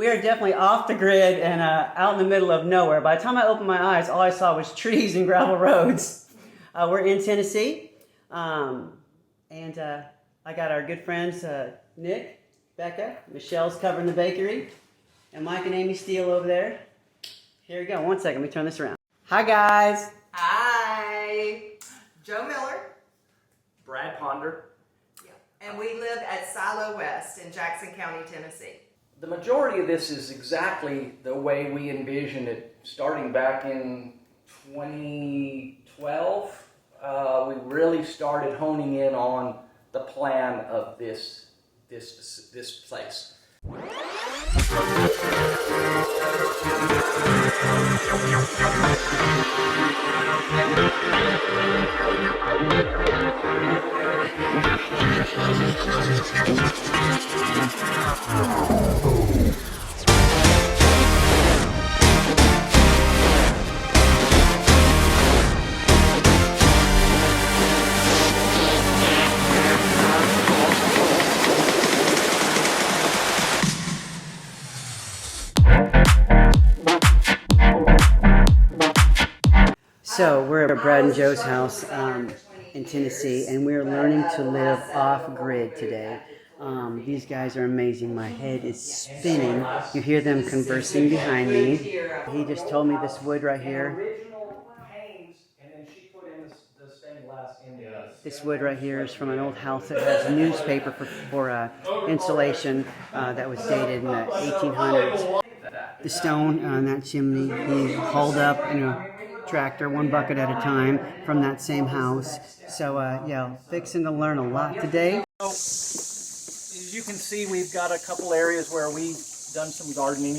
We are definitely off the grid and out in the middle of nowhere. By the time I opened my eyes, all I saw was trees and gravel roads. We're in Tennessee, and I got our good friends Nick, Becca, Michelle's covering the bakery, and Mike and Amy Steele over there. Here we go. One second, let me turn this around. Hi guys. Hi. Joe Miller. Brad Ponder. Yeah. And we live at Silo West in Jackson County, Tennessee. The majority of this is exactly the way we envisioned it starting back in 2012. We really started honing in on the plan of this place. So we're at Brad and Joe's house in Tennessee, and we're learning to live off-grid today. These guys are amazing. My head is spinning. You hear them conversing behind me. He just told me this wood right here. This wood right here is from an old house that has newspaper for insulation that was dated in the 1800s. The stone on that chimney he hauled up in a tractor, one bucket at a time, from that same house. So yeah, fixing to learn a lot today. As you can see, we've got a couple areas where we've done some gardening.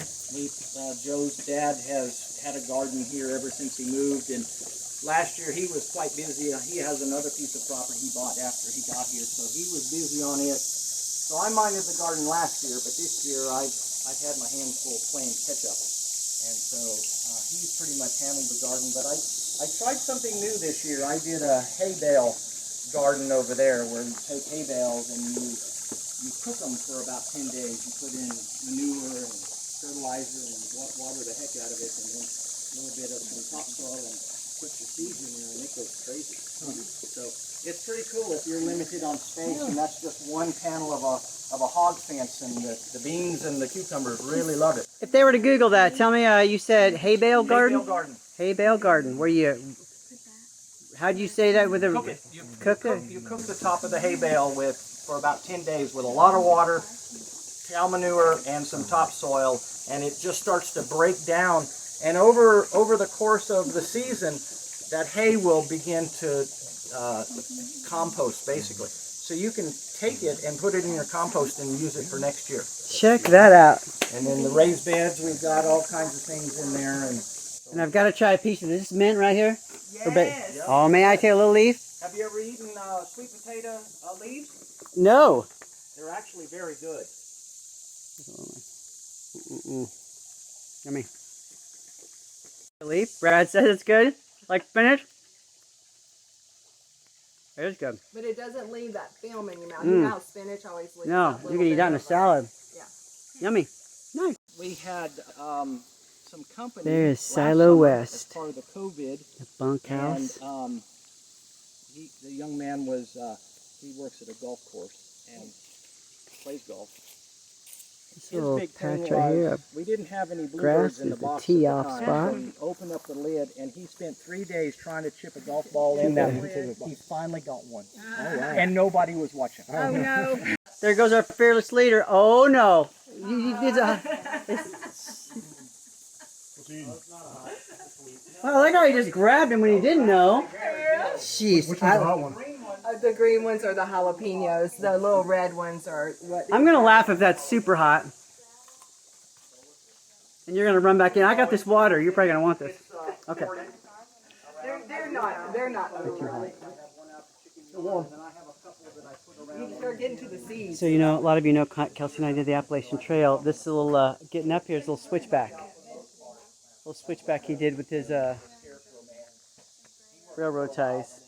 Joe's dad has had a garden here ever since he moved, and last year he was quite busy. He has another piece of property he bought after he got here, so he was busy on it. So I minded the garden last year, but this year I've had my hands full playing catch up, and so he's pretty much handled the garden. But I tried something new this year. I did a hay bale garden over there, where you take hay bales and you cook them for about 10 days. You put in manure and fertilizer and water the heck out of it, and then a little bit of some topsoil and put your seeds in there, and it goes crazy. So it's pretty cool if you're limited on space, and that's just one panel of a hog fence, and the beans and the cucumbers really love it. If they were to Google that, tell me, you said hay bale garden? Hay bale garden. Hay bale garden. Where you? How'd you say that with a? Cook it. You cook the top of the hay bale for about 10 days with a lot of water, cow manure, and some topsoil, and it just starts to break down. And over the course of the season, that hay will begin to compost, basically. So you can take it and put it in your compost and use it for next year. Check that out. And then the raised beds, we've got all kinds of things in there. And I've got to try a piece of this mint right here. Yes. Oh, may I take a little leaf? Have you ever eaten sweet potato leaves? No. They're actually very good. Yummy. Leaf? Brad says it's good. Like spinach? It is good. But it doesn't leave that film in your mouth. You know how spinach always leaves. No, you can eat that in a salad. Yeah. Yummy. Nice. We had some company. There's Silo West. As part of the COVID. The bunkhouse. And the young man he works at a golf course and plays golf. This little patch right here. We didn't have any bluebirds in the box. Tee off spot. We opened up the lid, and he spent 3 days trying to chip a golf ball in that. He finally got one. Oh, wow. And nobody was watching. Oh, no. There goes our fearless leader. Oh, no. I like how he just grabbed him when he didn't know. Jeez. Which one's the hot one? The green ones are the jalapenos. The little red ones are what? I'm going to laugh if that's super hot. And you're going to run back in. I got this water. You're probably going to want this. Okay. They're not overly. You start getting to the seeds. So, you know, a lot of you know Kelsey and I did the Appalachian Trail. This little, getting up here is a little switchback. Little switchback he did with his railroad ties.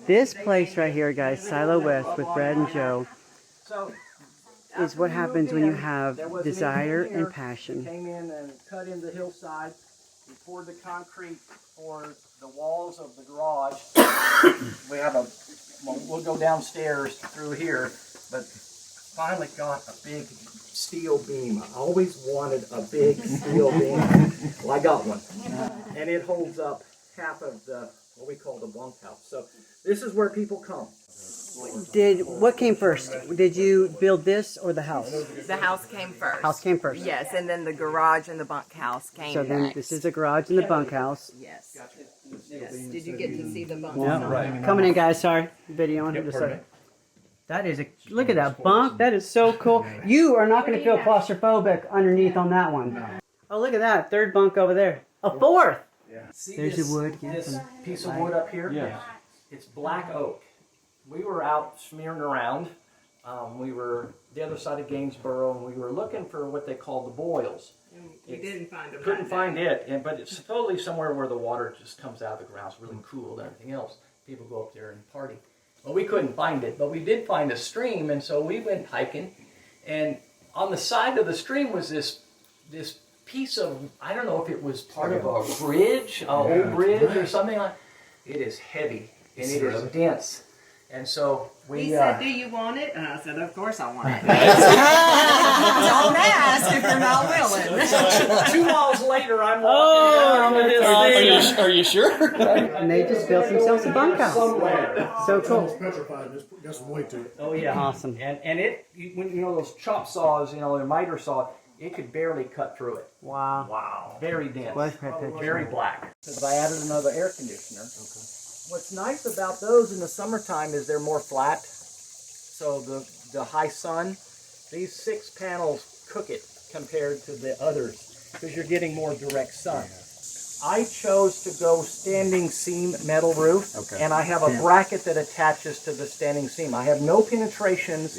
This place right here, guys, Silo West with Brad and Joe. So is After what we happens moved when you in, have there wasn't desire anything here. and passion. We came in and cut in the hillside. We poured the concrete for the walls of the garage. We have we'll go downstairs through here, but finally got a big steel beam. I always wanted a big steel beam. Well, I got one. And it holds up half of what we call the bunkhouse. So this is where people come. What came first? Did you build this or the house? The house came first. House came first. Yes, and then the garage and the bunkhouse came So then next. this is the garage and the bunkhouse. Yes. Yes. Did you get to see the bunk? No. Right. Coming in, guys. Sorry, video on. Just like that is look at that bunk. That is so cool. You are not going to feel claustrophobic underneath on that one. Oh, look at that third bunk over there. A fourth. See There's this, your wood. Yeah, this some- piece of wood up here? Yeah. It's black oak. We were out smearing around. We were the other side of Gainesboro, and we were looking for what they call the boils. We didn't find it. Couldn't find it, but it's totally somewhere where the water just comes out of the ground. It's really cool and everything else. People go up there and party. Well, we couldn't find it, but we did find a stream, and so we went hiking. And on the side of the stream was this piece of, I don't know if it was part of a bridge, an old bridge or something like. It is heavy and it is dense, and so we. He said, "Do you want it?" And I said, "Of course I want it." Don't ask if you're not willing. 2 miles later, I'm walking down into this thing. Are you sure? And they just built themselves a bunkhouse. Somewhere. So It's almost cool. petrified. It's got some weight to it. Oh yeah, Awesome. And when you know those chop saws, the miter saw, it could barely cut through it. Wow. Wow, very dense, Well, that's very black. Because I added another air conditioner. What's nice about those in the summertime is they're more flat. So the high sun, these 6 panels cook it compared to the others because you're getting more direct sun. I chose to go standing seam metal roof, and I have a bracket that attaches to the standing seam. I have no penetrations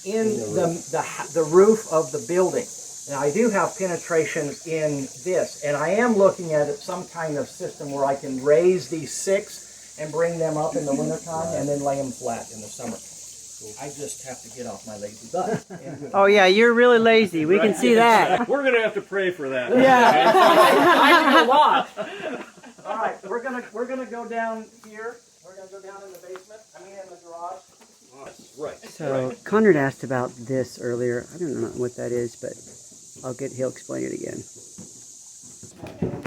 in the roof of the building. Now I do have penetrations in this, and I am looking at some kind of system where I can raise these 6 and bring them up in the wintertime and then lay them flat in the summer. I just have to get off my lazy butt. Oh yeah, you're really lazy. We can see that. We're gonna have to pray for that. Yeah. I do a lot. All right, we're gonna go down here. We're gonna go down in the basement. I mean in the garage. Right. So Conrad asked about this earlier. I don't know what that is, but he'll explain it again. And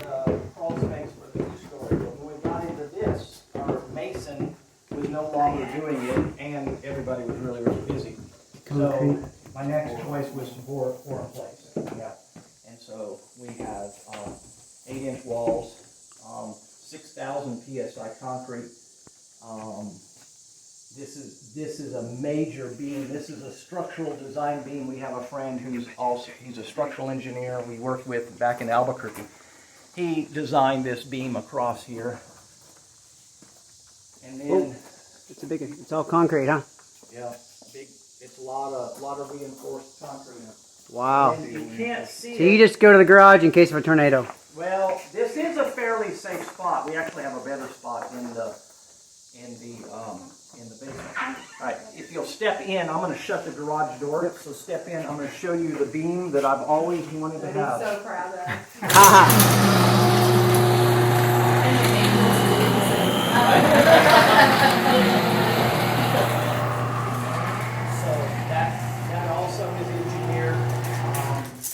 crawl space for the 2-story. But when we got into this, our mason was no longer doing it, and everybody was really, really busy. Concrete. So my next choice was for a place. Yeah. And so we have 8-inch walls, 6,000 psi concrete. This is a major beam. This is a structural design beam. We have a friend he's a structural engineer we worked with back in Albuquerque. He designed this beam across here. And then It's all concrete, huh? yeah, it's a lot of reinforced concrete. Wow. And you can't see So you it. just go to the garage in case of a tornado. Well, this is a fairly safe spot. We actually have a better spot in the basement. All right, if you'll step in, I'm going to shut the garage door. So step in. I'm going to show you the beam that I've always wanted to have. So proud of. Haha. So that also is engineered.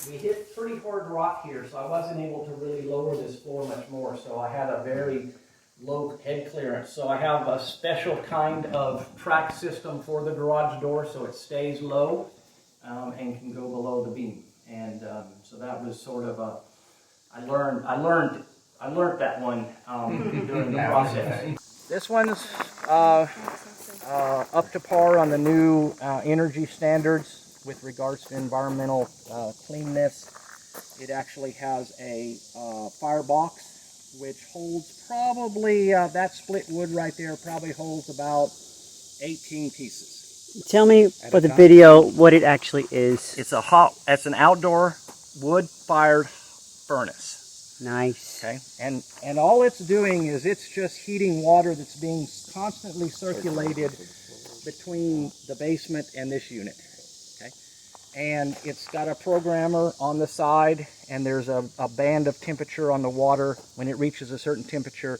We hit pretty hard rock here, so I wasn't able to really lower this floor much more. So I had a very low head clearance. So I have a special kind of track system for the garage door, so it stays low and can go below the beam. And so that was sort of I learned that one during the process. This one's up to par on the new energy standards with regards to environmental cleanness. It actually has a firebox, which holds probably, that split wood right there probably holds about 18 pieces. Tell me for the video what it actually is. It's an outdoor wood-fired furnace. Nice. Okay, and all it's doing is it's just heating water that's being constantly circulated between the basement and this unit. Okay, and it's got a programmer on the side, and there's a band of temperature on the water. When it reaches a certain temperature,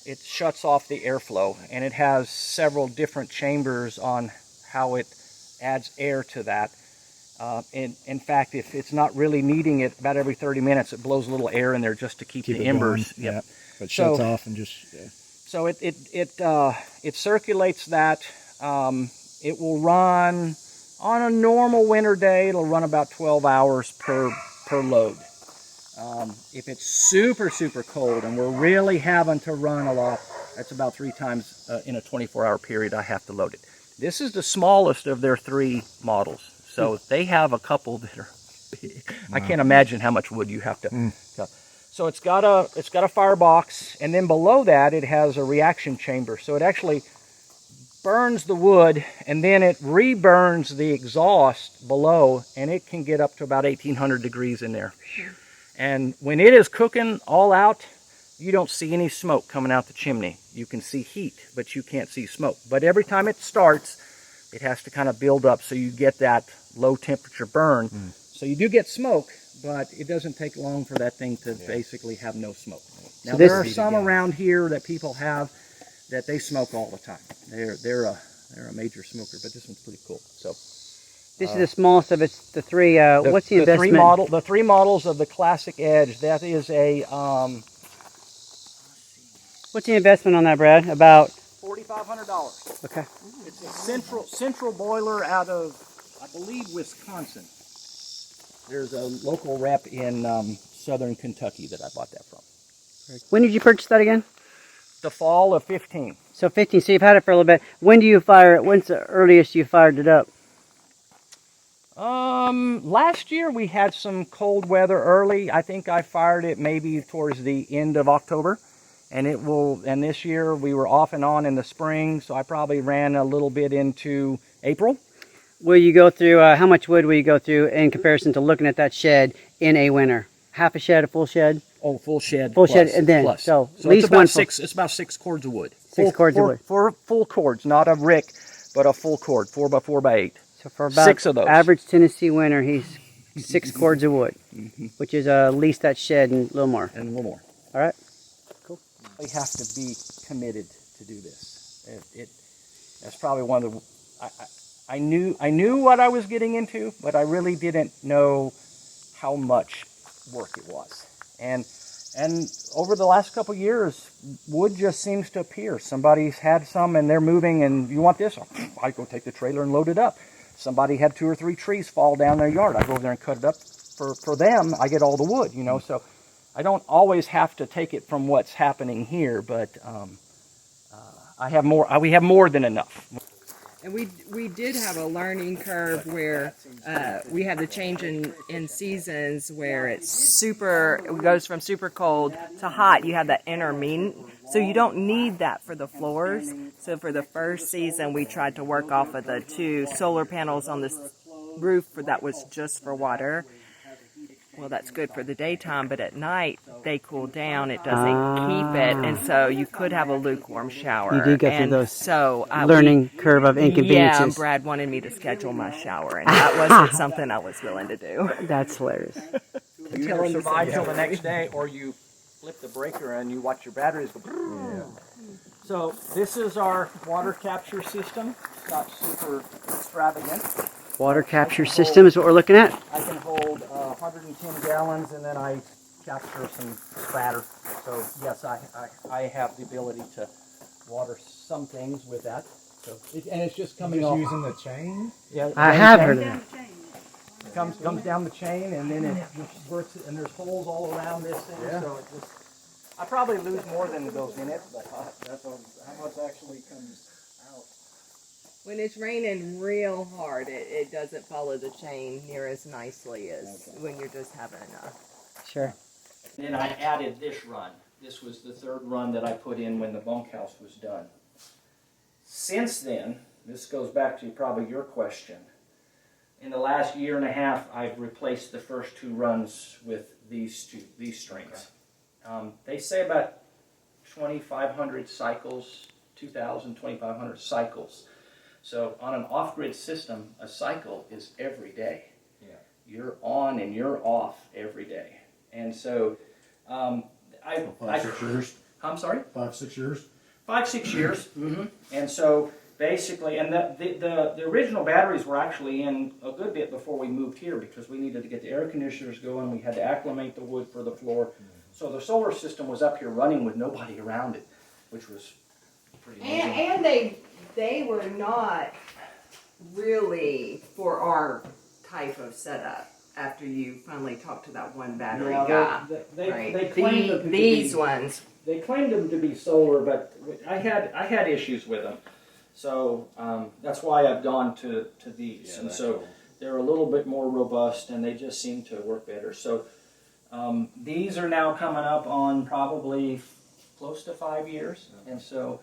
it shuts off the airflow, and it has several different chambers on how it adds air to that. In fact, if it's not really needing it, about every 30 minutes it blows a little air in there just to keep the embers. Going. Yeah, but shuts off and just. Yeah. So it circulates that. It will run on a normal winter day. It'll run about 12 hours per load. If it's super cold and we're really having to run a lot, that's about 3 times in a 24-hour period I have to load it. This is the smallest of their 3 models. So they have a couple that are big. Wow. I can't imagine how much wood you have to cut. So it's got a firebox, and then below that it has a reaction chamber. So it actually burns the wood, and then it reburns the exhaust below, and it can get up to about 1800 degrees in there. And when it is cooking all out, you don't see any smoke coming out the chimney. You can see heat, but you can't see smoke. But every time it starts, it has to kind of build up so you get that low temperature burn. So you do get smoke, but it doesn't take long for that thing to basically have no smoke. Now, there are some around here that people have that they smoke all the time. They're a major smoker, but this one's pretty cool. So this is the smallest of its the 3. What's the investment? The 3 models of the Classic Edge. That is a what's the investment on that, Brad? About $4,500. Okay. It's a central boiler out of, I believe, Wisconsin. There's a local rep in southern Kentucky that I bought that from. When did you purchase that again? The fall of 15. So 15. So you've had it for a little bit. When do you fire it? When's the earliest you fired it up? Last year we had some cold weather early. I think I fired it maybe towards the end of October. And this year we were off and on in the spring, so I probably ran a little bit into April. Will you go through, how much wood will you go through in comparison to looking at that shed in a winter? Half a shed, a full shed? Oh, full shed. Full plus, shed, and then, plus. so at So least it's about 6 cords of wood. 6 cords of wood. For full cords, not a rick, but a full cord, 4x4x8. So for about 6 of those. Average Tennessee winter, he's 6 cords of wood, which is at least that shed and a little more. And a little more. All right. We have to be committed to do this. That's probably one of the. I knew what I was getting into, but I really didn't know how much work it was. And over the last couple years, wood just seems to appear. Somebody's had some and they're moving, and you want this? I go take the trailer and load it up. Somebody had 2 or 3 trees fall down their yard. I go over there and cut it up. For them, I get all the wood, you know. So I don't always have to take it from what's happening here, but I have more. We have more than enough. And we did have a learning curve where we had the change in seasons where it goes from super cold to hot. You have that intermittent, so you don't need that for the floors. So for the first season, we tried to work off of the 2 solar panels on the roof that was just for water. Well, that's good for the daytime, but at night they cool down. It doesn't keep it, and so you could have a lukewarm shower. You did go through those learning curve of inconveniences. Yeah, Brad wanted me to schedule my shower, and that wasn't something I was willing to do. That's hilarious. You either survive till the next day, or you flip the breaker and you watch your batteries go. Yeah. So this is our water capture system. It's not super extravagant. Water capture system is what we're looking at. I can hold 110 gallons, and then I capture some spatter. So yes, I have the ability to water some things with that. So and it's just coming off. Using the chain? Yeah, I have heard of that. It comes down the chain, and then it just works. And there's holes all around this thing. Yeah. So it just. I probably lose more than goes in it, but that's how much actually comes out. When it's raining real hard, it doesn't follow the chain near as nicely as when you're just having enough. Sure. Then I added this run. This was the 3rd run that I put in when the bunkhouse was done. Since then, this goes back to probably your question. In the last year and a half, I've replaced the first 2 runs with these strings. They say about 2,500 cycles, 2,000, 2,500 cycles. So on an off-grid system, a cycle is every day. You're on and you're off every day. And so, Five, 6 years. I'm sorry? 5, 6 years. 5, 6 years. And so basically, and the original batteries were actually in a good bit before we moved here because we needed to get the air conditioners going. We had to acclimate the wood for the floor. So the solar system was up here running with nobody around it, which was pretty amazing. And they were not really for our type of setup after you finally talked to that one battery guy. Right. They claimed them to These be, ones. They claimed them to be solar, but I had issues with them. So that's why I've gone to these. And so they're a little bit more robust and they just seem to work better. So these are now coming up on probably close to 5 years. And so,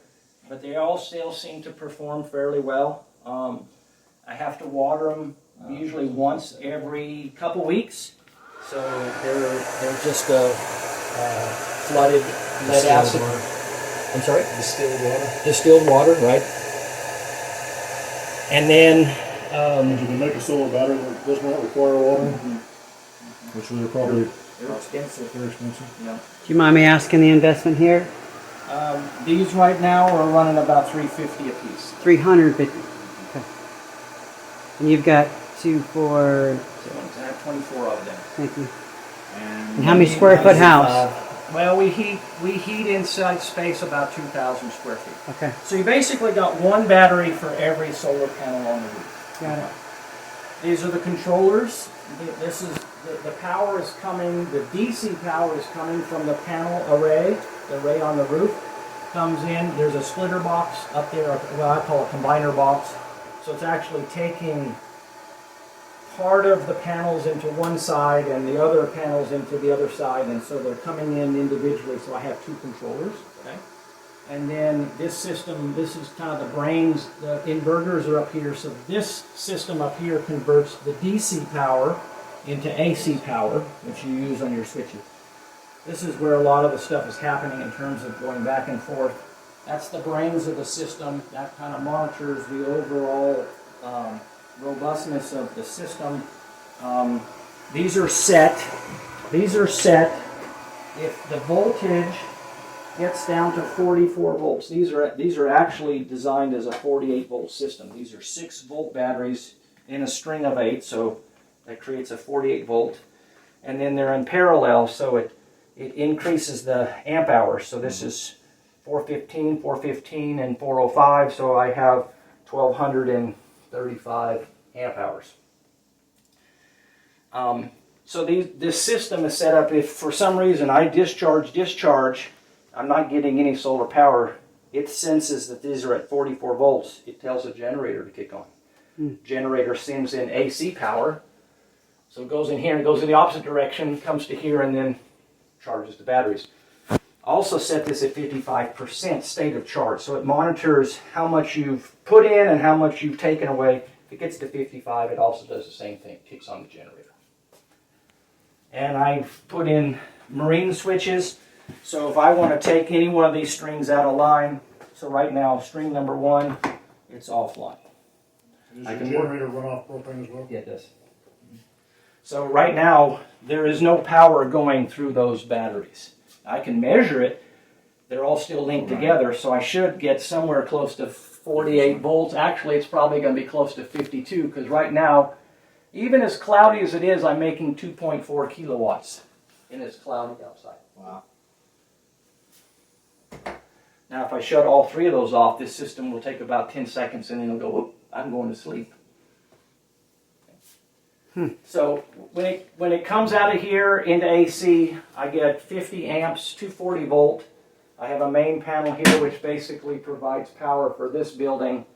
but they all still seem to perform fairly well. I have to water them usually once every couple weeks. So they're just flooded lead acid. I'm sorry? Distilled water. Distilled water, right? And then You can make a solar battery that does not require water, which they're probably they're expensive. very expensive. Yeah. Do you mind me asking the investment here? These right now are running about $350 a piece. 350. Okay. And you've got 2, 4. I have 24 of them. Thank you. And And how many square foot house? Well, we heat inside space about 2,000 square feet. Okay. So you basically got one battery for every solar panel on the roof. Got it. These are the controllers. This is the power is coming. The DC power is coming from the panel array. The array on the roof comes in. There's a splitter box up there. Well, I call it a combiner box. So it's actually taking part of the panels into one side and the other panels into the other side, and so they're coming in individually. So I have 2 controllers. Okay. And then this system, this is kind of the brains. The inverters are up here. So this system up here converts the DC power into AC power, which you use on your switches. This is where a lot of the stuff is happening in terms of going back and forth. That's the brains of the system. That kind of monitors the overall robustness of the system. These are set. If the voltage gets down to 44 volts, these are actually designed as a 48 volt system. These are 6 volt batteries in a string of 8, so that creates a 48 volt. And then they're in parallel, so it increases the amp hours. So this is 415, 415, and 405, so I have 1,235 amp hours. So this system is set up, if for some reason I discharge, I'm not getting any solar power, it senses that these are at 44 volts. It tells the generator to kick on. Generator sends in AC power, so it goes in here and goes in the opposite direction, comes to here, and then charges the batteries. Also set this at 55% state of charge, so it monitors how much you've put in and how much you've taken away. If it gets to 55, it also does the same thing, kicks on the generator. And I've put in marine switches, so if I want to take any one of these strings out of line, so right now string number 1, it's offline. Does I your can generator run off propane as well? Yeah, it does. So right now, there is no power going through those batteries. I can measure it. They're all still linked together, so I should get somewhere close to 48 volts. Actually, it's probably going to be close to 52, because right now, even as cloudy as it is, I'm making 2.4 kilowatts, and it's cloudy outside. Wow. Now, if I shut all 3 of those off, this system will take about 10 seconds, and then it'll go, whoop, I'm going to sleep. So when it comes out of here into AC, I get 50 amps, 240 volt. I have a main panel here which basically provides power for this building.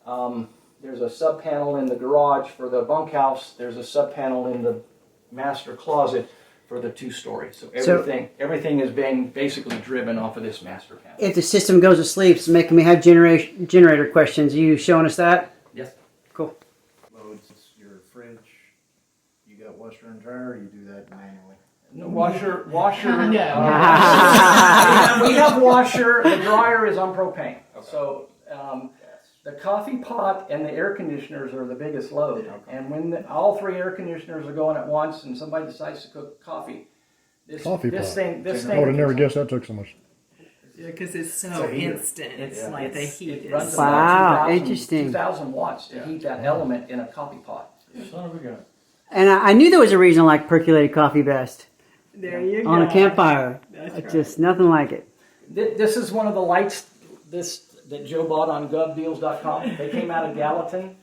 There's a sub panel in the garage for the bunkhouse. There's a sub panel in the master closet for the 2-story. So everything is being basically driven off of this master panel. If the system goes to sleep, it's making me have generator questions. Are you showing us that? Yes. Cool. Loads your fridge. You got washer and dryer. Or you do that manually. No, washer. No. We have washer. The dryer is on propane. So The coffee pot and the air conditioners are the biggest load. And when all three air conditioners are going at once and somebody decides to cook coffee, this Coffee this pot. thing, this I thing. would have never guessed that took so much. Because it's so instant. It's like the heat It runs is. Wow, about 2,000 interesting. 2,000 watts to heat that element in a coffee pot. Son of a gun. And I knew there was a reason I like percolated coffee best. There you go. On a campfire. That's It's right. just nothing like it. This is one of the lights that Joe bought on govdeals.com. They came out of Gallatin.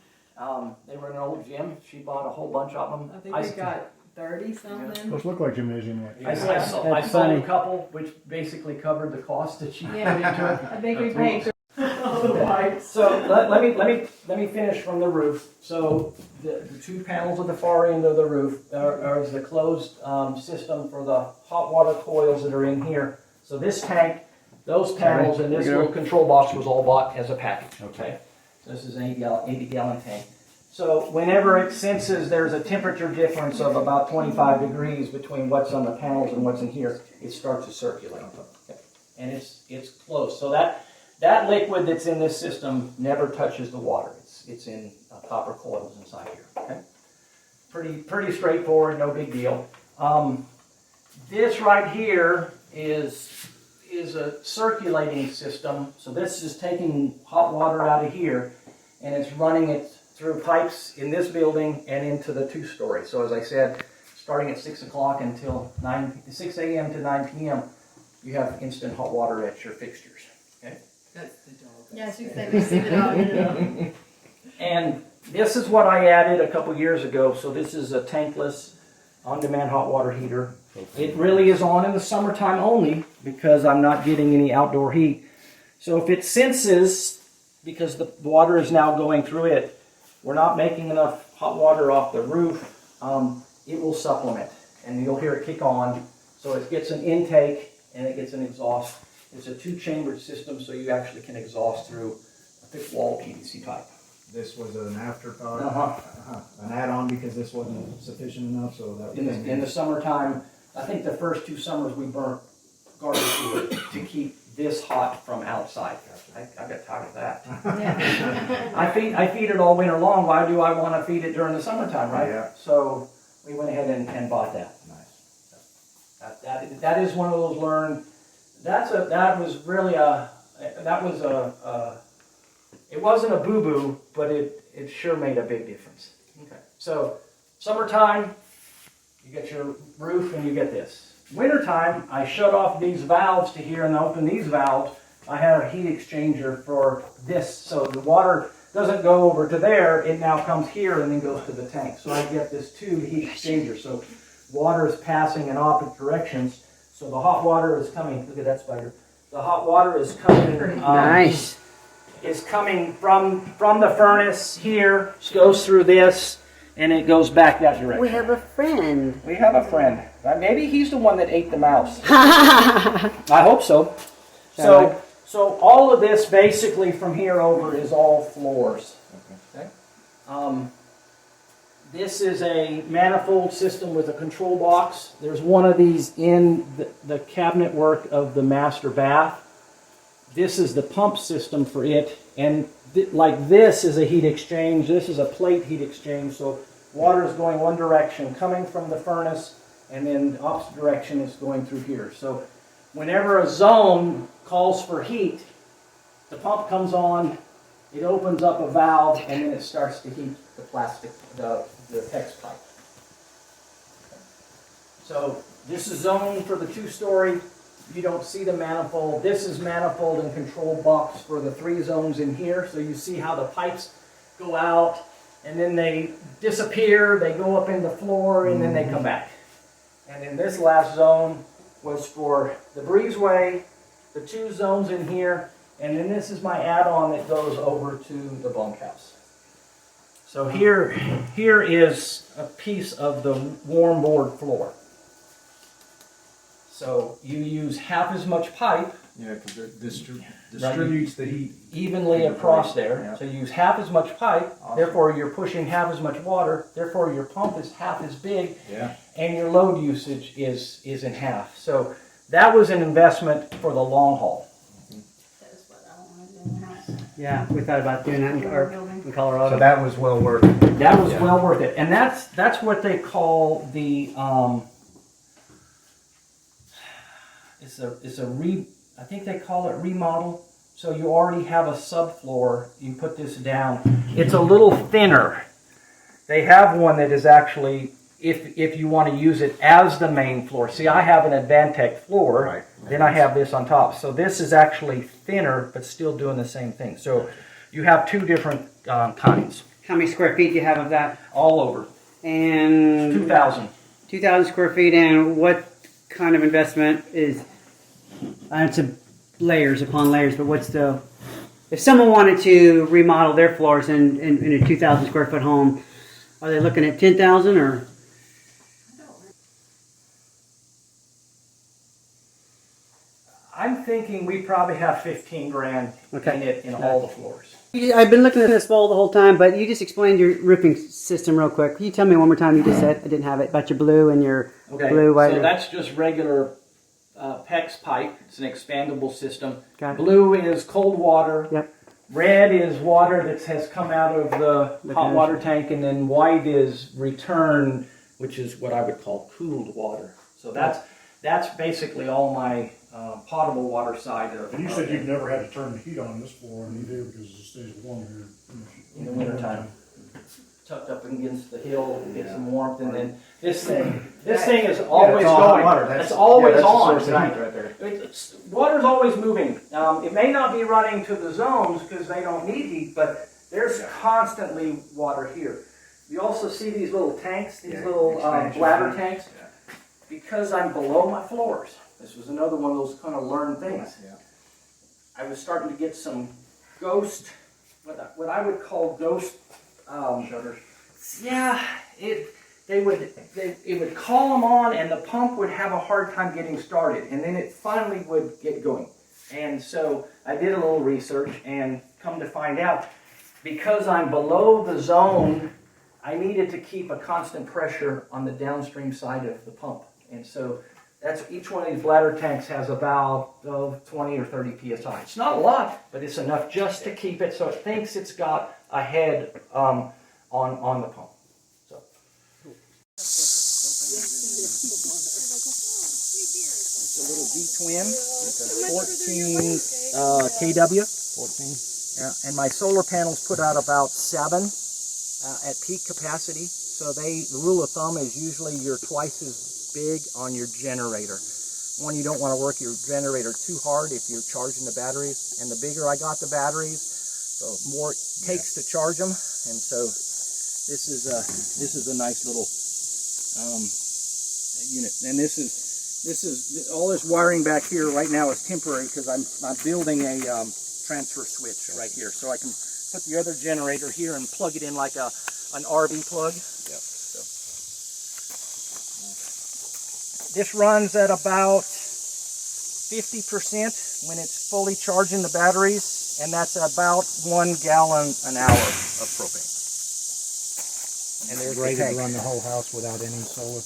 They were in an old gym. She bought a whole bunch of them. I think we got 30 something. Those look like gymnasium lights. I sold That's funny. a couple, which basically covered the cost that she put into it. I think we paid So let me finish from the roof. So the two panels at the far end of the roof are the closed system for the hot water coils that are in here. So this tank, those panels, and this little control box was all bought as a package. Okay. So this is an 80 gallon tank. So whenever it senses there's a temperature difference of about 25 degrees between what's on the panels and what's in here, it starts to circulate. Okay. And it's closed. So that liquid that's in this system never touches the water. It's in copper coils inside here. Okay? Pretty straightforward, no big deal. This right here is a circulating system. So this is taking hot water out of here, and it's running it through pipes in this building and into the two-story. So as I said, starting at 6 o'clock until 6 a.m. to 9 p.m., you have instant hot water at your fixtures. Okay? That's the dog. Yes, you said we see the dog. And this is what I added a couple years ago. So this is a tankless, on-demand hot water heater. It really is on in the summertime only because I'm not getting any outdoor heat. So if it senses, because the water is now going through it, we're not making enough hot water off the roof, it will supplement. And you'll hear it kick on. So it gets an intake and it gets an exhaust. It's a two-chambered system, so you actually can exhaust through a thick-wall PVC pipe. This was an afterthought, Uh-huh. an add-on because this wasn't sufficient enough, so that In the summertime, I think the first 2 summers we burnt garbage wood to keep this hot from outside. I got tired of that. I feed it all winter long. Why do I want to feed it during the summertime, right? Yeah. So we went ahead and bought that. nice. That is one of those learned. It wasn't a boo-boo, but it sure made a big difference. Okay. So summertime, you get your roof and you get this. Wintertime, I shut off these valves to here and open these valves. I have a heat exchanger for this, so the water doesn't go over to there. It now comes here and then goes to the tank. So I get this 2 heat exchangers. So water is passing in opposite directions. So the hot water is coming. Look at that spider. The hot water is coming. Nice. Is coming from the furnace here, goes through this, and it goes back that direction. We have a friend. We have a friend. Maybe he's the one that ate the mouse. I hope so. So all of this basically from here over is all floors. Okay. This is a manifold system with a control box. There's one of these in the cabinet work of the master bath. This is the pump system for it, and like this is a heat exchange. This is a plate heat exchange, so water is going one direction, coming from the furnace, and then the opposite direction is going through here. So whenever a zone calls for heat, the pump comes on, it opens up a valve, and then it starts to heat the plastic, the PEX pipe. So this is zone for the 2-story. You don't see the manifold. This is manifold and control box for the 3 zones in here. So you see how the pipes go out, and then they disappear, they go up in the floor, and then they come back. And then this last zone was for the breezeway, the 2 zones in here, and then this is my add-on that goes over to the bunkhouse. So here is a piece of the warm board floor. So you use half as much pipe Yeah, because it distributes the heat. evenly across there. Yeah. So you use half as much pipe, Awesome. therefore you're pushing half as much water, therefore your pump is half as big, Yeah. and your load usage is in half. So that was an investment for the long haul. That is what I want to do in the house. Yeah, we thought about doing that in Colorado. So that was well worth it. That was Yeah. well worth it, and that's what they call the I think they call it remodel. So you already have a subfloor. You put this down. It's a little thinner. They have one that is actually, if you want to use it as the main floor. See, I have an Advantech floor. Right. Then I have this on top. So this is actually thinner, but still doing the same thing. So you have two different kinds. How many square feet do you have of that? All over. And 2,000. 2,000 square feet, and what kind of investment is, it's a layers upon layers, but what's the, if someone wanted to remodel their floors in a 2,000 square foot home, are they looking at 10,000 or? I'm thinking we probably have 15 grand Okay. in it in all the floors. I've been looking at this wall the whole time, but you just explained your roofing system real quick. Can you tell me one more time? You just said I didn't have it about your blue and your blue, white. So that's just regular PEX pipe. It's an expandable system. Got it. Blue is cold water. Yep. Red is water that has come out of the hot Okay. water tank, and then white is return, which is what I would call cooled water. So that's basically all my potable water side of. And you said you've never had to turn the heat on this floor, and you do because it stays warm here in the wintertime. Tucked up against the hill, get some warmth, and then this thing is always it's all hot going. water. It's always that's on. the source of heat right there. Water's always moving. It may not be running to the zones because they don't need heat, but there's constantly water here. You also see these little tanks, these little expansion bladder tanks. tanks, because I'm below my floors. This was another one of those kind of learned things. Yeah. I was starting to get some ghost, what I would call ghost Shutters. yeah, it would call them on, and the pump would have a hard time getting started, and then it finally would get going. And so I did a little research, and come to find out, because I'm below the zone, I needed to keep a constant pressure on the downstream side of the pump. And so that's each one of these bladder tanks has about 20 or 30 psi. It's not a lot, but it's enough just to keep it so it thinks it's got a head on the pump. So. It's a little V-twin, 14 kW. 14. And my solar panels put out about 7 at peak capacity. So the rule of thumb is usually you're twice as big on your generator. One, you don't want to work your generator too hard if you're charging the batteries. And the bigger I got the batteries, the more it takes to charge them. And so this is a nice little unit. And this is all this wiring back here right now is temporary because I'm building a transfer switch right here, so I can put the other generator here and plug it in like an RV plug. Yep. So. This runs at about 50% when it's fully charging the batteries, and that's about 1 gallon an hour of propane. And there's the Ready to tank. run the whole house without any solar.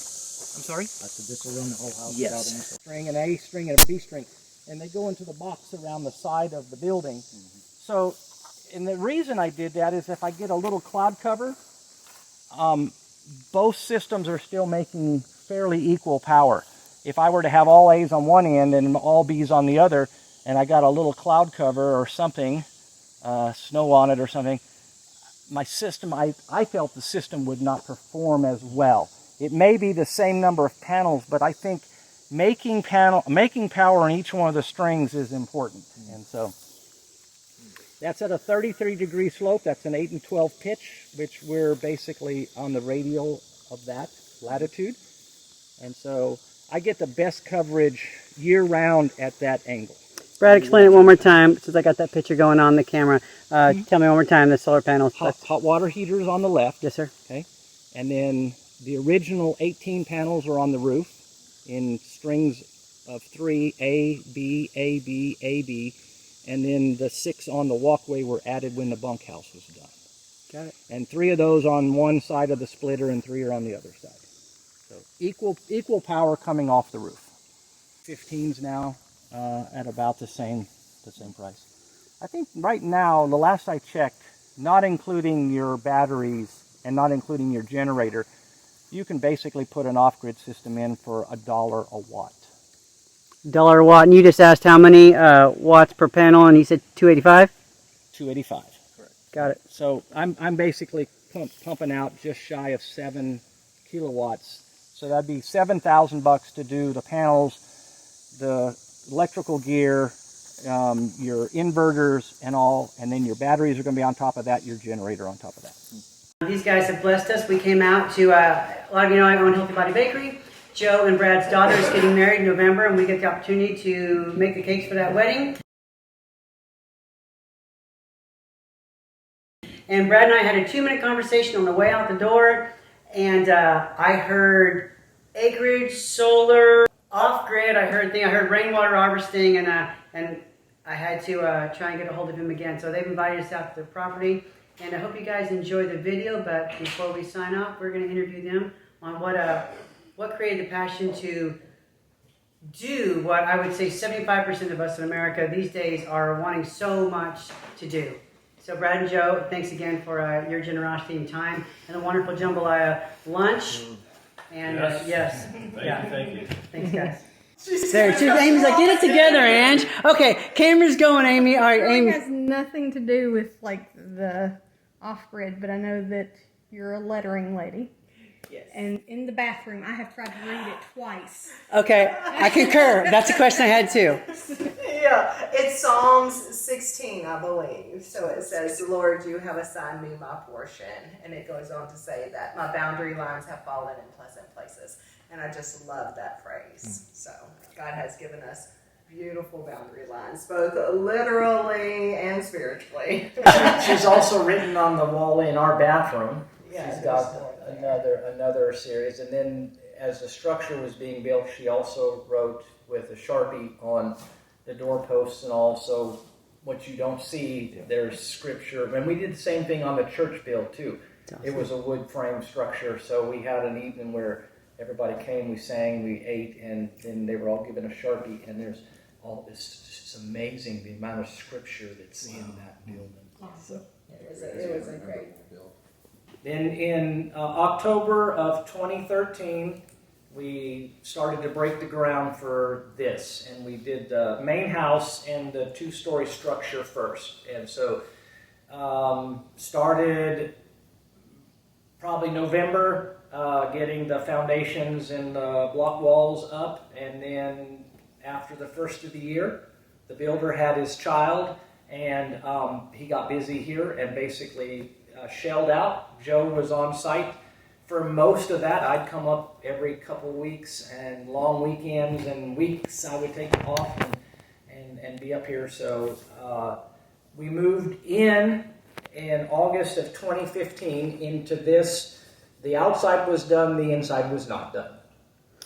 I'm sorry? I said this will run the whole house Yes. without any solar. String, an A string, and a B string. And they go into the box around the side of the building. So, and the reason I did that is if I get a little cloud cover, both systems are still making fairly equal power. If I were to have all A's on one end and all B's on the other, and I got a little cloud cover or something, snow on it or something, my system, I felt the system would not perform as well. It may be the same number of panels, but I think making power in each one of the strings is important. And so that's at a 33-degree slope. That's an 8 and 12 pitch, which we're basically on the radial of that latitude. And so I get the best coverage year-round at that angle. Brad, explain it one more time since I got that picture going on the camera. Tell me one more time the solar panels. Hot water heaters on the left. Yes, sir. Okay. And then the original 18 panels are on the roof in strings of 3, A, B, A, B, A, B. And then the 6 on the walkway were added when the bunkhouse was done. Got it. And 3 of those on one side of the splitter and 3 are on the other side. So equal power coming off the roof. 15s now at about the same price. I think right now, the last I checked, not including your batteries and not including your generator, you can basically put an off-grid system in for $1 a watt. $1 a watt, and you just asked how many watts per panel, and he said 285? 285. Correct. Got it. So I'm basically pumping out just shy of 7 kilowatts. So that'd be $7,000 to do the panels, the electrical gear, your inverters and all, and then your batteries are going to be on top of that, your generator on top of that. These guys have blessed us. We came out to, a lot of you know I own Healthy Body Bakery. Joe and Brad's daughter is getting married in November, and we get the opportunity to make the cakes for that wedding. And Brad and I had a 2-minute conversation on the way out the door, and I heard acreage, solar, off-grid. I heard rainwater harvesting, and I had to try and get a hold of him again. So they've invited us out to their property, and I hope you guys enjoy the video. But before we sign off, we're going to interview them on what created the passion to do what I would say 75% of us in America these days are wanting so much to do. So Brad and Joe, thanks again for your generosity and time and a wonderful jambalaya lunch. And yes. Thank you. Thanks, guys. Amy's like, get it together, Ange. Okay, camera's going, Amy. All right, Amy. It has nothing to do with like the off-grid, but I know that you're a lettering lady. Yes. And in the bathroom, I have tried to read it twice. Okay, I concur. That's a question I had too. Yeah, it's Psalms 16, I believe. So it says, Lord, you have assigned me my portion. And it goes on to say that my boundary lines have fallen in pleasant places. And I just love that phrase. So God has given us beautiful boundary lines, both literally and spiritually. She's also written on the wall in our bathroom. Yeah, She's got another series, and then as the structure was being built, she also wrote with a Sharpie on the doorposts and all. So what you don't see, there's scripture. And we did the same thing on the church build too. Awesome. It was a wood frame structure, so we had an evening where everybody came, we sang, we ate, and then they were all given a Sharpie. And there's all this. It's amazing the amount of scripture that's in that building. Awesome. It was a great. Then in October of 2013, we started to break the ground for this, and we did the main house and the 2-story structure first. And so started probably November, getting the foundations and the block walls up, and then after the first of the year, the builder had his child, and he got busy here and basically shelled out. Joe was on site for most of that. I'd come up every couple weeks, and long weekends and weeks I would take off and be up here. So we moved in August of 2015 into this. The outside was done, the inside was not done.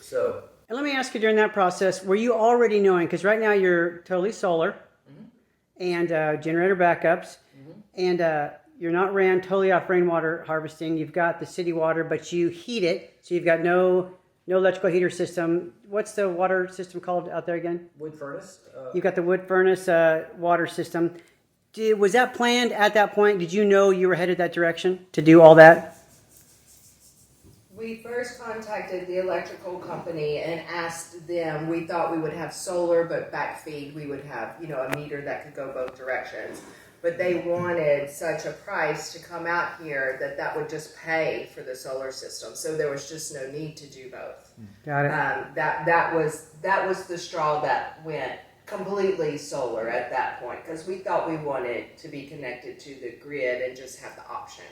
So. And let me ask you, during that process, were you already knowing, because right now you're totally solar, and generator backups, and you're not ran totally off rainwater harvesting. You've got the city water, but you heat it, so you've got no electrical heater system. What's the water system called out there again? Wood furnace. You've got the wood furnace water system. Was that planned at that point? Did you know you were headed that direction to do all that? We first contacted the electrical company and asked them. We thought we would have solar, but backfeed we would have, a meter that could go both directions. But they wanted such a price to come out here that would just pay for the solar system. So there was just no need to do both. Got it. That was the straw that went completely solar at that point, because we thought we wanted to be connected to the grid and just have the option.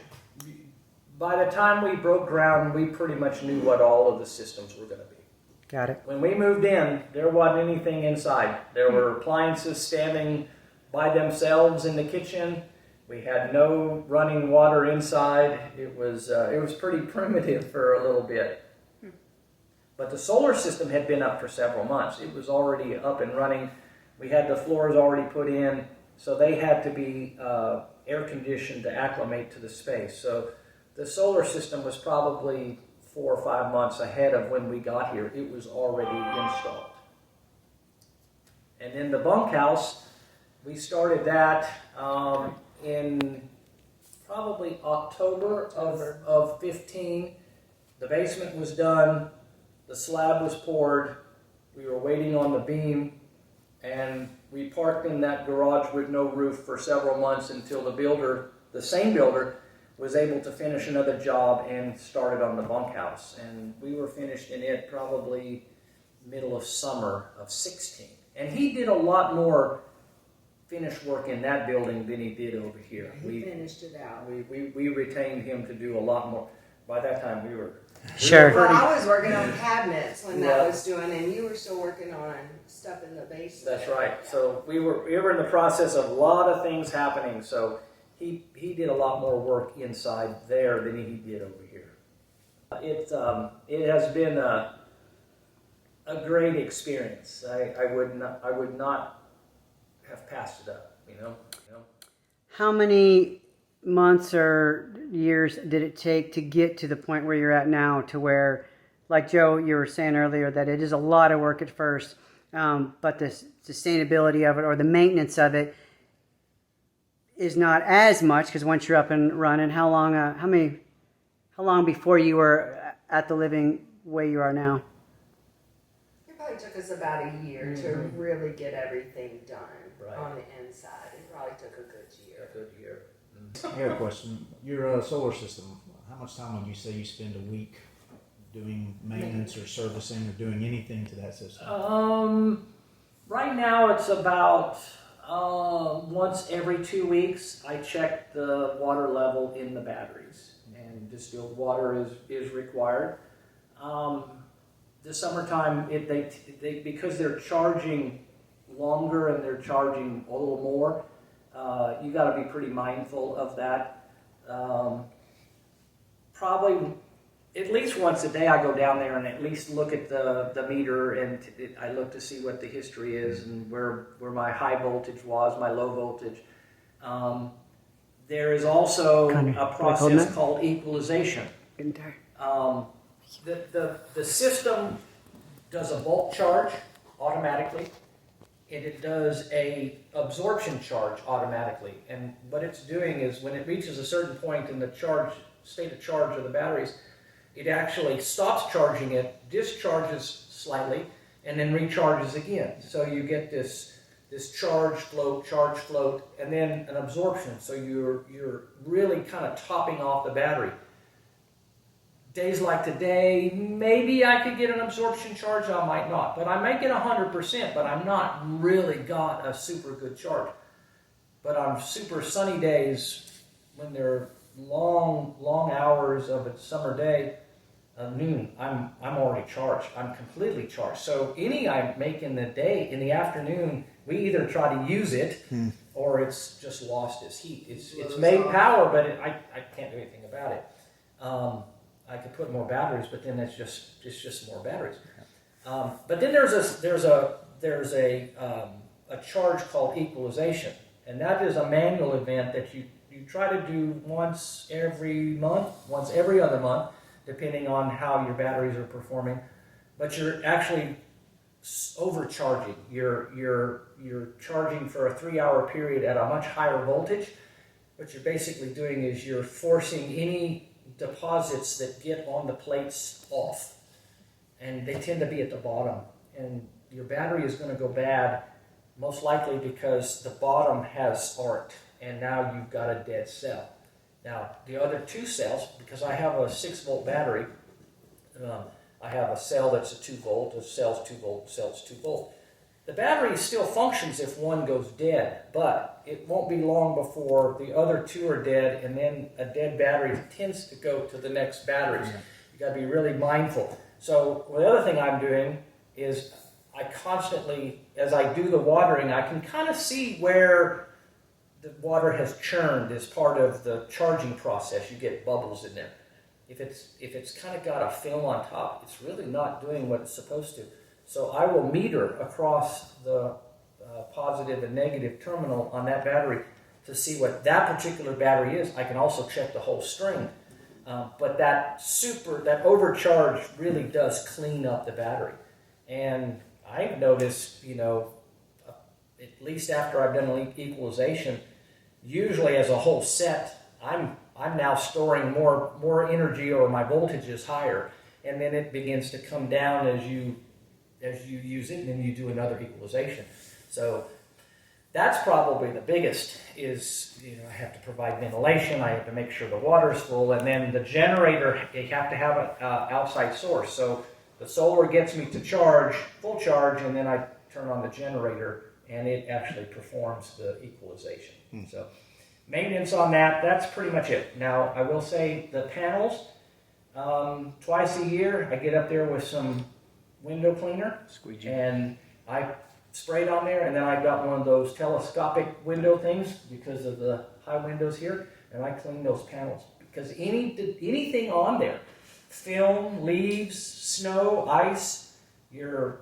By the time we broke ground, we pretty much knew what all of the systems were going to be. Got it. When we moved in, there wasn't anything inside. There were appliances standing by themselves in the kitchen. We had no running water inside. It was pretty primitive for a little bit. But the solar system had been up for several months. It was already up and running. We had the floors already put in, so they had to be air conditioned to acclimate to the space. So the solar system was probably 4 or 5 months ahead of when we got here. It was already installed. And then the bunkhouse, We started that in probably October of 15. The basement was done, the slab was poured, we were waiting on the beam, and we parked in that garage with no roof for several months until the builder, the same builder, was able to finish another job and started on the bunkhouse. And we were finished in it probably middle of summer of 16. And he did a lot more finished work in that building than he did over here. He finished it out. We retained him to do a lot more. By that time, we were Sure. Well, I was working on cabinets when Yeah. that was doing, and you were still working on stuff in the basement. That's right. So we were in the process of a lot of things happening. So he did a lot more work inside there than he did over here. It has been a great experience. I would not have passed it up. You know. How many months or years did it take to get to the point where you're at now, to where, like Joe, you were saying earlier, that it is a lot of work at first, but the sustainability of it or the maintenance of it is not as much, because once you're up and running, how long before you were at the living way you are now? It probably took us about a year to really get everything done on the inside. It probably took a good year. A good year. I got a question. Your solar system, how much time would you say you spend a week doing maintenance or servicing or doing anything to that system? Right now it's about once every 2 weeks I check the water level in the batteries, and distilled water is required. The summertime, they because they're charging longer and they're charging a little more, you got to be pretty mindful of that. Probably at least once a day I go down there and at least look at the meter, and I look to see what the history is and where my high voltage was, my low voltage. There is also a process called equalization. The system does a bulk charge automatically, and it does a absorption charge automatically. And what it's doing is when it reaches a certain point in the state of charge of the batteries, it actually stops charging it, discharges slightly, and then recharges again. So you get this charge float, and then an absorption. So you're really kind of topping off the battery. Days like today, maybe I could get an absorption charge, I might not. But I might get 100%, but I'm not really got a super good charge. But on super sunny days, when they're long hours of a summer day, noon, I'm already charged. I'm completely charged. So any I make in the afternoon, we either try to use it or it's just lost its heat. It's made power, but I can't do anything about it. I could put more batteries, but then it's just more batteries. But then there's a charge called equalization, and that is a manual event that you try to do once every month, once every other month, depending on how your batteries are performing. But you're actually overcharging. You're charging for a 3-hour period at a much higher voltage. What you're basically doing is you're forcing any deposits that get on the plates off, and they tend to be at the bottom, and your battery is going to go bad most likely because the bottom has arced, and now you've got a dead cell. Now the other two cells, because I have a 6-volt battery, I have a cell that's a 2-volt, a cell's 2-volt, a cell's 2-volt. The battery still functions if one goes dead, but it won't be long before the other two are dead, and then a dead battery tends to go to the next batteries. You got to be really mindful. So the other thing I'm doing is I constantly, as I do the watering, I can kind of see where the water has churned as part of the charging process. You get bubbles in there. If it's kind of got a film on top, it's really not doing what it's supposed to. So I will meter across the positive and negative terminal on that battery to see what that particular battery is. I can also check the whole string. But that overcharge really does clean up the battery. And I've noticed, at least after I've done equalization, usually as a whole set, I'm now storing more energy, or my voltage is higher, and then it begins to come down as you use it, and then you do another equalization. So that's probably the biggest, is, you know, I have to provide ventilation, I have to make sure the water's full, and then the generator, you have to have an outside source. So the solar gets me to charge, full charge, and then I turn on the generator, and it actually performs the equalization. So maintenance on that, that's pretty much it. Now, I will say the panels, twice a year, I get up there with some window cleaner, and I sprayed on there, and then I got one of those telescopic window things because of the high windows here, and I clean those panels, because anything on there, film, leaves, snow, ice, your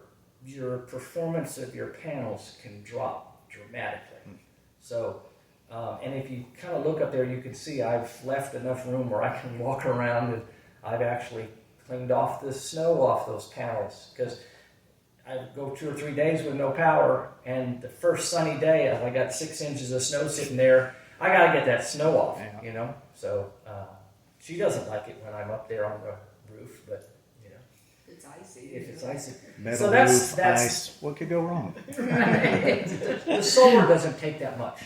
performance of your panels can drop dramatically. So, and if you kind of look up there, you can see I've left enough room where I can walk around, and I've actually cleaned off the snow off those panels, because I go 2 or 3 days with no power, and the first sunny day, I got 6 inches of snow sitting there. I got to get that snow off, you know. So she doesn't like it when I'm up there on the roof, but you know, It's icy. if it's icy. Metal So roof, that's ice. What could go wrong? the solar doesn't take that much.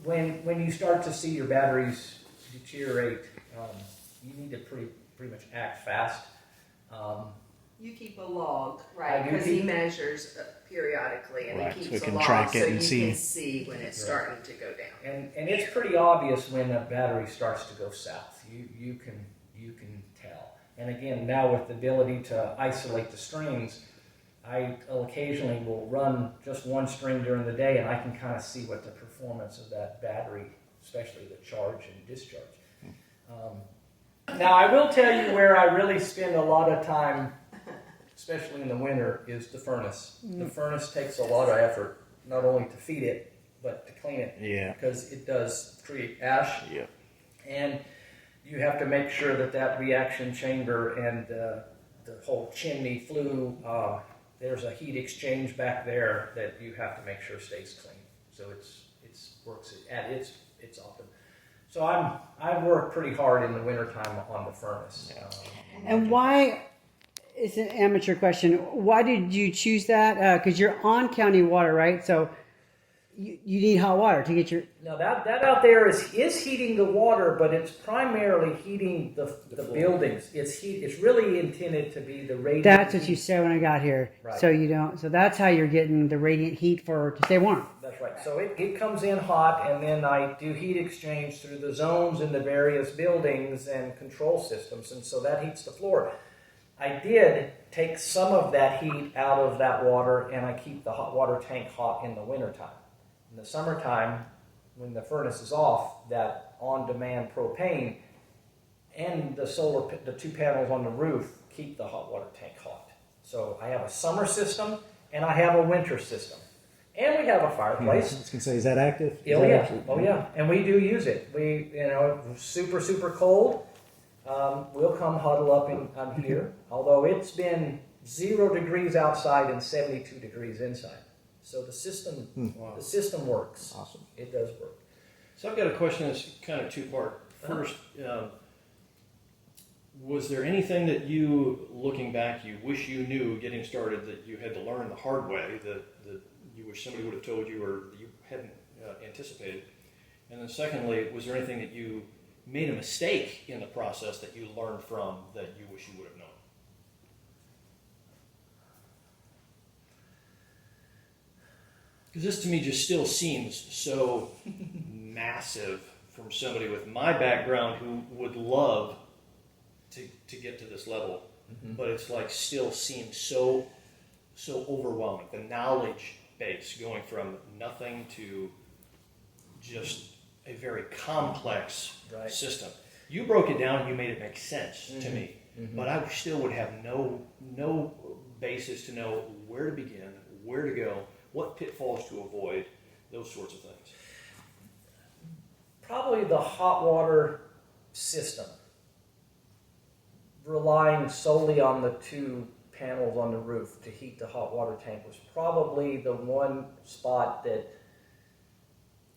When you start to see your batteries deteriorate, you need to pretty much act fast. You keep a log, I right? do Because he keep- measures periodically, and Right, he so keeps we a can log track it so and you see. can see when it's starting to go down. And it's pretty obvious when a battery starts to go south. You can tell. And again, now with the ability to isolate the strings, I occasionally will run just one string during the day, and I can kind of see what the performance of that battery, especially the charge and discharge. Now I will tell you where I really spend a lot of time, especially in the winter, is the furnace. The furnace takes a lot of effort, not only to feed it, but to clean it. Yeah. Because it does create ash. Yeah. And you have to make sure that reaction chamber and the whole chimney flue, there's a heat exchange back there that you have to make sure stays clean. So it's works at its optimum. So I work pretty hard in the wintertime on the furnace. And why? It's an amateur question. Why did you choose that? Because you're on county water, right? So you need hot water to get your. Now that out there is heating the water, but it's primarily heating the buildings. It's really intended to be the radiant. That's what heat. you said when I got here. Right. So you don't. So that's how you're getting the radiant heat to stay warm. That's right. So it comes in hot, and then I do heat exchange through the zones in the various buildings and control systems, and so that heats the floor. I did take some of that heat out of that water, and I keep the hot water tank hot in the wintertime. In the summertime, when the furnace is off, that on-demand propane and the 2 panels on the roof keep the hot water tank hot. So I have a summer system, and I have a winter system. And we have a I fireplace. was going to say, is that active? Is Oh that yeah, active? oh yeah, and we do use it. We, super cold. We'll come huddle up on here. Although it's been 0 degrees outside and 72 degrees inside, so the system works. Awesome. It does work. So I've got a question that's kind of two-part. First, was there anything that you, looking back, you wish you knew getting started that you had to learn the hard way, that you wish somebody would have told you or that you hadn't anticipated? And then secondly, was there anything that you made a mistake in the process that you learned from that you wish you would have known? Because this to me just still seems so massive from somebody with my background who would love to get to this level, but it's like still seems so overwhelming. The knowledge base going from nothing to just a very complex system. You broke it down and you made it make sense to me, but I still would have no basis to know where to begin, where to go, what pitfalls to avoid, those sorts of things. Probably the hot water system, relying solely on the 2 panels on the roof to heat the hot water tank was probably the one spot that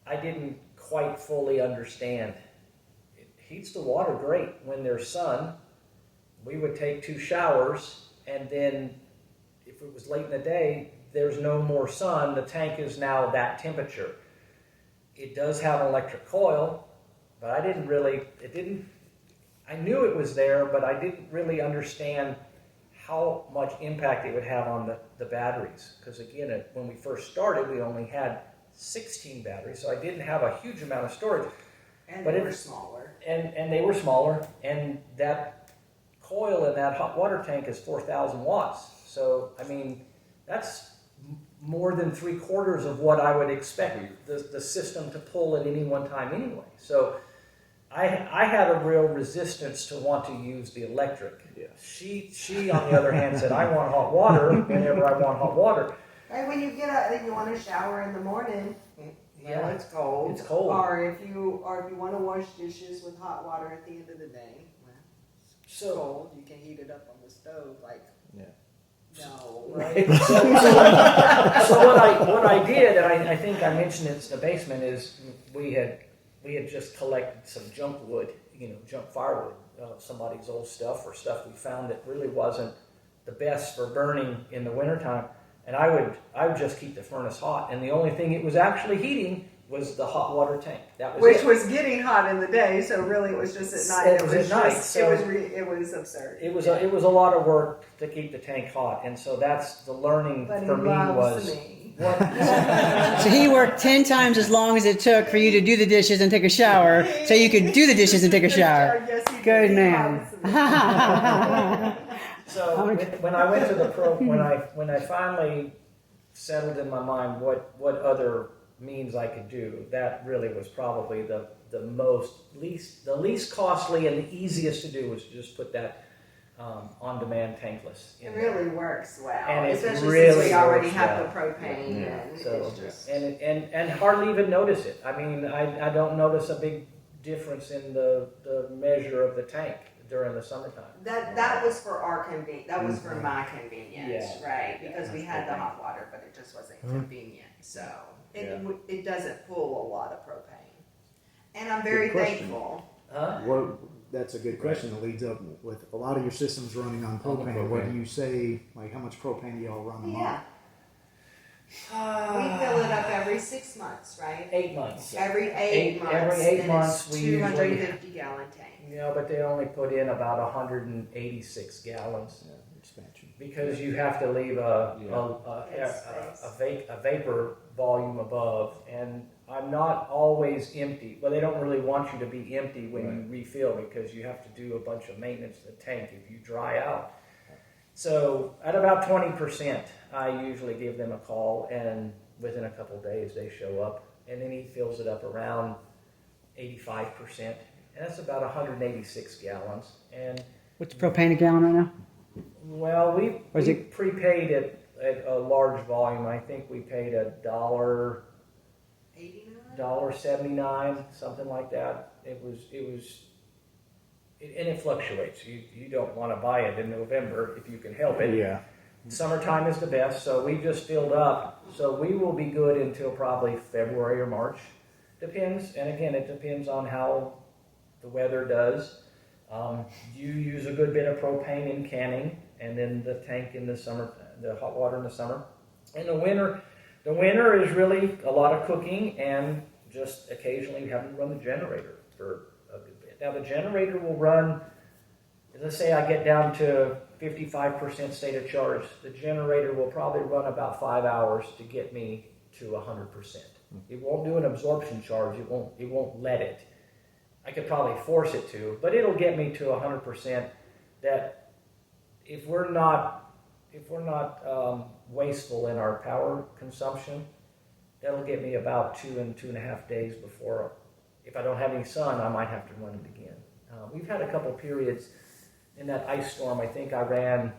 I didn't quite fully understand. It heats the water great when there's sun. We would take 2 showers, and then if it was late in the day, there's no more sun, the tank is now that temperature. It does have an electric coil, but I knew it was there, but I didn't really understand how much impact it would have on the batteries. Because again, when we first started, we only had 16 batteries, so I didn't have a huge amount of storage. And but they were smaller. And they were smaller, and that coil in that hot water tank is 4,000 watts. So, I mean, that's more than 3/4 of what I would expect the system to pull at any one time anyway. So I had a real resistance to want to use the electric. Yeah. She on the other hand said, I want hot water whenever I want hot water. Right, when you get up, if you want to shower in the morning, Yeah, it's cold. It's cold. Or if you want to wash dishes with hot water at the end of the day, well, it's So- cold. You can heat it up on the stove, like Yeah. no. Right. So what I did, and I think I mentioned it in the basement, is we had just collected some junk wood, junk firewood, somebody's old stuff or stuff we found that really wasn't the best for burning in the wintertime. And I would just keep the furnace hot, and the only thing it was actually heating was the hot water tank. That was Which it. was getting hot in the day, so really it was just at night. It was at night, so- it was absurd. It was a lot of work to keep the tank hot, and so that's the learning But for he me loves was me. So he worked 10 times as long as it took for you to do the dishes and take a shower, so you could do the dishes and take a shower. Yes, he Good did. He man. loves me. So when I went to the when I finally settled in my mind what other means I could do, that really was probably the least costly and the easiest to do was just put that on-demand tankless in It there. really works well, And it especially really since we already works have well. the propane. Yeah. And So it's just and hardly even notice it. I mean, I don't notice a big difference in the measure of the tank during the summertime. that was for our convenience. That was for my convenience, Yeah. right? Because we had the hot water, but it just wasn't convenient. So it doesn't pull a lot of propane, and I'm very Good question. thankful. Huh? That's a good question that leads up with a lot of your systems running on propane. What do you say, like how much propane do y'all run a month? We fill it up every 6 months, right? 8 months. Every eight months. Every 8 and months it's we usually 250-gallon tank. but they only put in about 186 gallons Yeah, expansion. because you have to leave a vapor volume above, and I'm not always empty. Well, they don't really want you to be empty when you refill because you have to do a bunch of maintenance to the tank if you dry out. So at about 20%, I usually give them a call, and within a couple days they show up, and then he fills it up around 85%, and that's about 186 gallons. And What's propane a gallon right now? well, we Was it- prepaid at a large volume. I think we paid $1.79, something like that. It fluctuates. You don't want to buy it in November if you can help it. Yeah. Summertime is the best, so we just filled up. So we will be good until probably February or March. Depends, and again, it depends on how the weather does. You use a good bit of propane in canning, and then the tank in the summer, the hot water in the summer. In the winter is really a lot of cooking, and just occasionally having to run the generator for a good bit. Now the generator will run, let's say I get down to 55% state of charge, the generator will probably run about 5 hours to get me to 100%. It won't do an absorption charge, it won't let it. I could probably force it to, but it'll get me to 100%. That if we're not wasteful in our power consumption, that'll get me about 2 and 2.5 days before. If I don't have any sun, I might have to run it again. We've had a couple periods in that ice storm. I think I ran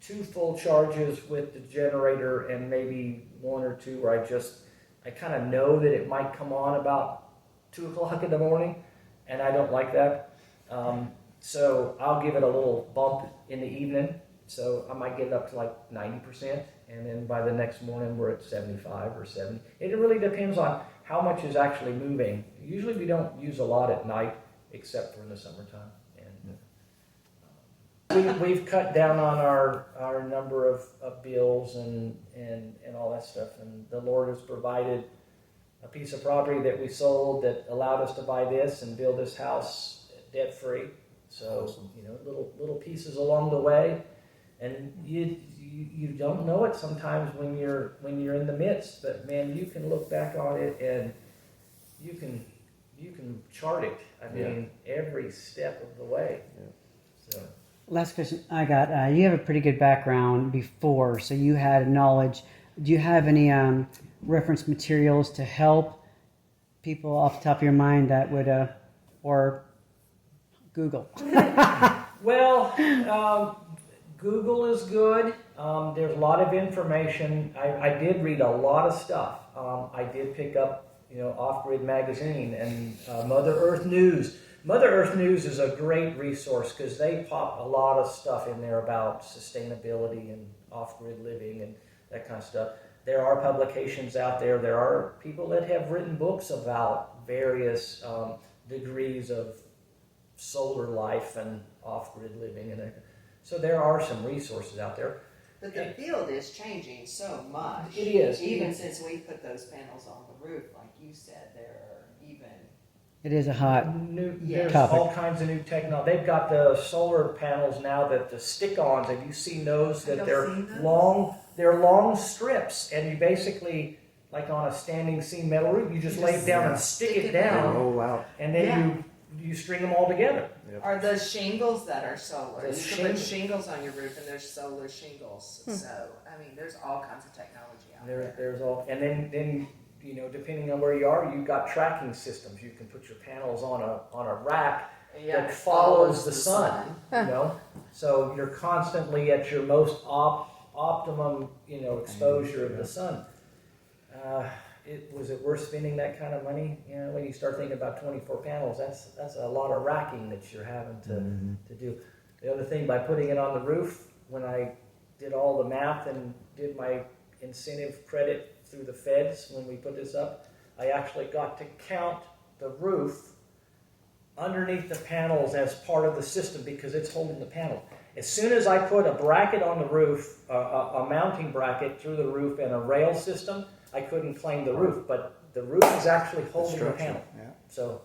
2 full charges with the generator and maybe 1 or 2 where I kind of know that it might come on about 2 o'clock in the morning, and I don't like that. So I'll give it a little bump in the evening So I might get it up to like 90%, and then by the next morning we're at 75 or 70. It really depends on how much is actually moving. Usually we don't use a lot at night, except for in the summertime. And we've cut down on our number of bills and all that stuff, and the Lord has provided a piece of property that we sold that allowed us to buy this and build this house debt free. So, you know, little pieces along the way, and you don't know it sometimes when you're in the midst, but man, you can look back on it and you can chart it. I mean, every step of the way. So. Last question I got. You have a pretty good background before, so you had knowledge. Do you have any reference materials to help people off the top of your mind that would, or Google? Well, Google is good. There's a lot of information. I did read a lot of stuff. I did pick up, you know, Off-Grid Magazine and Mother Earth News. Mother Earth News is a great resource because they pop a lot of stuff in there about sustainability and off-grid living and that kind of stuff. There are publications out there. There are people that have written books about various degrees of solar life and off-grid living. And so there are some resources out there. But the field is changing so much. It is. Even since we put those panels on the roof, like you said, there are even... It is a hot There's topic. all kinds of new technology. They've got the solar panels now that the stick-ons. Have you seen those? That they're long. They're long strips, and you basically, like on a standing seam metal roof, you just lay it down and stick it down. Oh wow! And then you string them all together. Are those shingles that are solar? Those You can put shingles on your roof, and there's solar shingles. So I mean, there's all kinds of technology out there. There's all, and then you know, depending on where you are, you've got tracking systems. You can put your panels on a rack that follows the sun. You know, so you're constantly at your most optimum, you know, exposure of the sun. Was it worth spending that kind of money? You know, when you start thinking about 24 panels, that's a lot of racking that you're having to do. The other thing, by putting it on the roof, when I did all the math and did my incentive credit through the feds when we put this up, I actually got to count the roof underneath the panels as part of the system because it's holding the panel. As soon as I put a bracket on the roof, a mounting bracket through the roof and a rail system, I couldn't claim the roof, but the roof is actually holding the panel. Yeah. So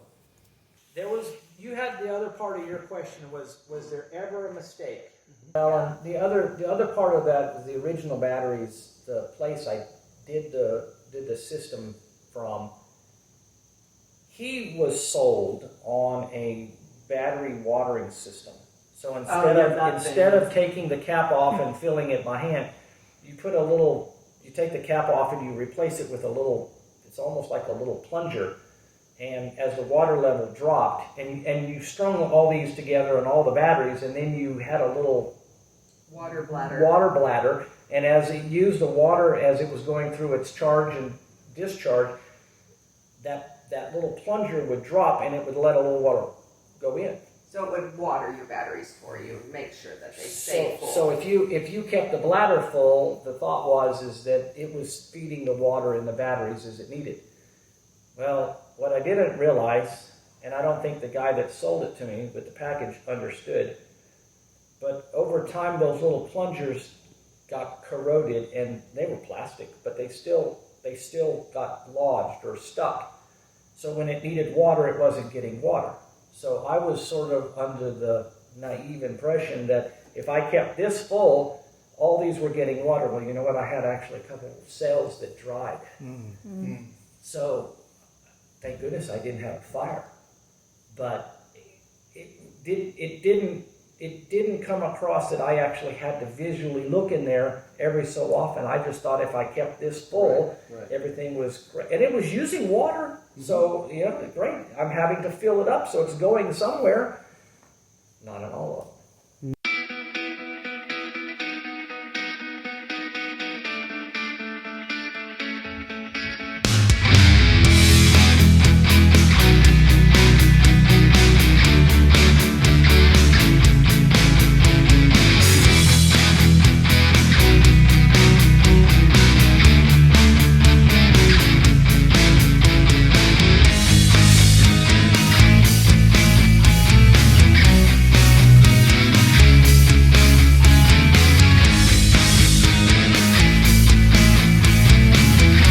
you had the other part of your question was there ever a mistake? Well, the other part of that was the original batteries, the place I did the system from. He was sold on a battery watering system. So instead of taking the cap off and filling it by hand, you take the cap off and you replace it with a little, it's almost like a little plunger. And as the water level dropped, and you strung all these together and all the batteries, and then you had a little water bladder. And as it used the water as it was going through its charge and discharge, that little plunger would drop and it would let a little water go in. So it would water your batteries for you, make sure that they stay full. So if you kept the bladder full, the thought is that it was feeding the water in the batteries as it needed. Well, what I didn't realize, and I don't think the guy that sold it to me with the package understood, but over time those little plungers got corroded, and they were plastic, but they still got lodged or stuck. So when it needed water, it wasn't getting water. So I was sort of under the naive impression that if I kept this full, all these were getting water. Well, you know what? I had actually a couple of cells that dried. So thank goodness I didn't have a fire. But it didn't come across that I actually had to visually look in there every so often. I just thought if I kept this full, everything was great. And it was using water. So, great. I'm having to fill it up, so it's going somewhere. Not at all.